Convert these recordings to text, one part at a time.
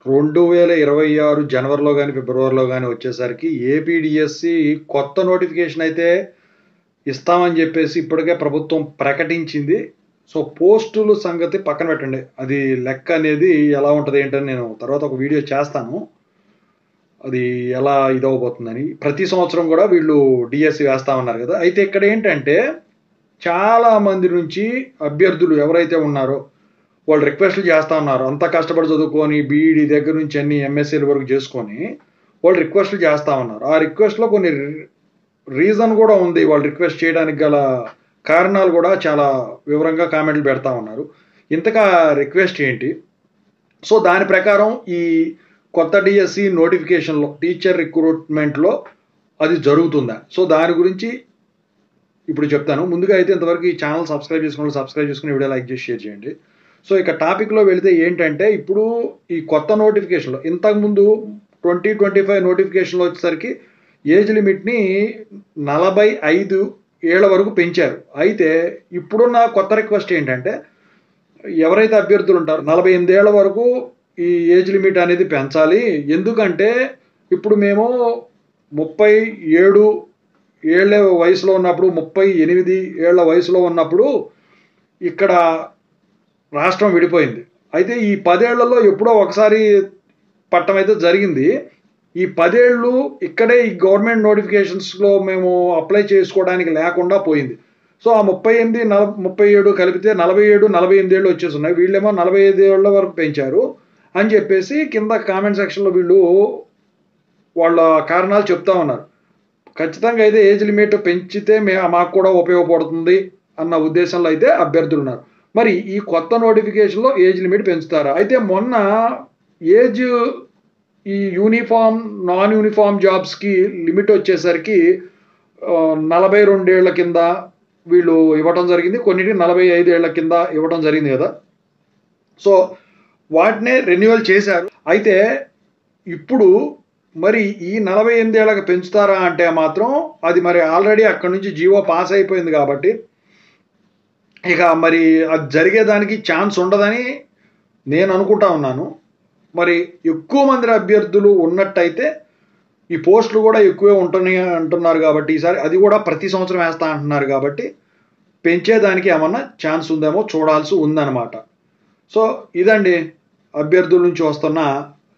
2026 జనవరిలో గాని, ఫిబ్రవరిలో గాని వచ్చేసరికి ఏపీడీఎస్సీ కొత్త నోటిఫికేషన్ అయితే ఇస్తామని జెప్పేసి ఇప్పటికే ప్రభుత్వం ప్రకటించింది. సో, పోస్టుల సంగతి పక్కన పెట్టండి. అది లెక్క అనేది ఎలా ఉంటది ఏంటని నేను తర్వాత ఒక వీడియో చేస్తాను. అది ఎలా ఇదవ్వబోతుందని. ప్రతి సంవత్సరం గూడా వీళ్ళు డీఎస్సీ వేస్తామన్నారు గదా! అయితే ఇక్కడేంటంటే చాలా మంది నుంచి అభ్యర్థులు ఎవరైతే ఉన్నారో వాళ్ళు రిక్వెస్ట్‌లు చేస్తా ఉన్నారు. అంతా కష్టపడి చదువుకొని బీఈడీ దగ్గర నుంచి అన్ని ఎంఎస్సీల వరకు చేసుకొని వాళ్ళు రిక్వెస్ట్‌లు చేస్తా ఉన్నారు. ఆ రిక్వెస్ట్‌లో కొన్ని రీజన్ గూడా ఉంది. వాళ్ళు రిక్వెస్ట్ చేయడానికి గల కారణాలు గూడా చాలా వివరంగా కామెంట్‌లు పెడతా ఉన్నారు. ఇంతకా రిక్వెస్ట్ ఏంటి? సో, దాని ప్రకారం ఈ కొత్త డీఎస్సీ నోటిఫికేషన్‌లో టీచర్ రిక్రూట్‌మెంట్‌లో అది జరుగుతుందా? సో, దాని గురించి ఇప్పుడు చెప్తాను. ముందుగా అయితే ఇంతవరకు ఈ ఛానెల్ సబ్స్క్రైబ్ చేసుకోండి. సబ్స్క్రైబ్ చేసుకొని వీడియో లైక్ చేసి షేర్ చేయండి. సో, ఇక టాపిక్‌లో వెళితే ఏంటంటే ఇప్పుడు ఈ కొత్త నోటిఫికేషన్‌లో ఇంతకుముందు 2025 నోటిఫికేషన్‌లో వచ్చేసరికి ఏజ్ లిమిట్‌ని 45 ఏళ్ల వరకు పెంచారు. అయితే ఇప్పుడున్న కొత్త రిక్వెస్ట్ ఏంటంటే ఎవరైతే అభ్యర్థులు ఉంటారో 48 ఏళ్ల వరకు ఈ ఏజ్ లిమిట్ అనేది పెంచాలి. ఎందుకంటే ఇప్పుడు మేము 37 ఏళ్ల వయసులో ఉన్నప్పుడు 38 ఏళ్ల వయసులో ఉన్నప్పుడు ఇక్కడ రాష్ట్రం విడిపోయింది. అయితే ఈ 10 ఏళ్లలో ఎప్పుడో ఒకసారి పట్టం అయితే జరిగింది. ఈ 10 ఏళ్ళు ఇక్కడే ఈ గవర్నమెంట్ నోటిఫికేషన్స్‌లో మేము అప్లై చేసుకోవడానికి లేకుండా పోయింది. సో, ఆ 38, 37 కలిపితే 47, 48 ఏళ్ళు వచ్చేసున్నాయి. వీళ్ళేమో 45 ఏళ్ల వరకు పెంచారు అని చెప్పేసి కింద కామెంట్ సెక్షన్‌లో వీళ్ళు వాళ్ళ కారణాలు చెప్తా ఉన్నారు. ఖచ్చితంగా అయితే ఏజ్ లిమిట్ పెంచితే మాకు కూడా ఉపయోగపడుతుంది అన్న ఉద్దేశంలో అయితే అభ్యర్థులున్నారు. మరి ఈ కొత్త నోటిఫికేషన్‌లో ఏజ్ లిమిట్ పెంచుతారా? అయితే మొన్న ఏజ్ ఈ యూనిఫార్మ్, నాన్ యూనిఫార్మ్ జాబ్స్‌కి లిమిట్ వచ్చేసరికి 42 ఏళ్ల కింద వీళ్ళు ఇవ్వటం జరిగింది. కొన్నిటికి 45 ఏళ్ల కింద ఇవ్వటం జరిగింది గదా! సో, వాటినే రెన్యువల్ చేశారు. అయితే ఇప్పుడు మరి ఈ 48 ఏళ్ళకి పెంచుతారా అంటే మాత్రం అది మరి ఆల్రెడీ అక్కడి నుంచి జీవో పాస్ అయిపోయింది గాబట్టి ఇక మరి అది జరిగేదానికి ఛాన్స్ ఉండదని నేను అనుకుంటా ఉన్నాను. మరి ఎక్కువ మంది అభ్యర్థులు ఉన్నట్టయితే ఈ పోస్టులు గూడా ఎక్కువే ఉంటున్నాయి అంటున్నారు గాబట్టి ఈసారి అది గూడా ప్రతి సంవత్సరం వేస్తా అంటున్నారు గాబట్టి పెంచేదానికి ఏమన్నా ఛాన్స్ ఉందేమో చూడాల్సి ఉందన్నమాట. సో, ఇదండి అభ్యర్థుల నుంచి వస్తున్న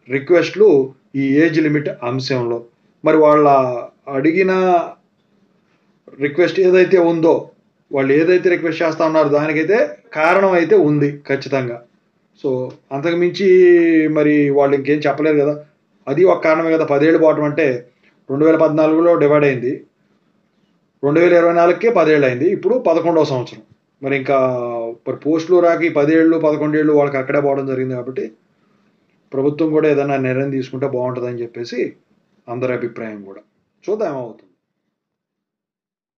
రిక్వెస్ట్‌లు ఈ ఏజ్ లిమిట్ అంశంలో. మరి వాళ్ళ అడిగిన రిక్వెస్ట్ ఏదైతే ఉందో, వాళ్ళు ఏదైతే రిక్వెస్ట్ చేస్తా ఉన్నారో దానికైతే కారణం అయితే ఉంది ఖచ్చితంగా. సో, అంతకు మించి మరి వాళ్ళు ఇంకేం చెప్పలేరు గదా! అది ఒక కారణమే గదా! 10 ఏళ్ళు పోవటం అంటే 2014లో డివైడ్ అయింది. 2024కే 10 ఏళ్ళు అయింది. ఇప్పుడు 11వ సంవత్సరం. మరి ఇంకా మరి పోస్టులు రాక ఈ 10 ఏళ్ళు, 11 ఏళ్ళు వాళ్ళకి అక్కడే పోవడం జరిగింది కాబట్టి ప్రభుత్వం గూడా ఏదైనా నిర్ణయం తీసుకుంటే బావుంటదని జెప్పేసి అందరి అభిప్రాయం గూడా. చూద్దాం ఏమవుతుందో.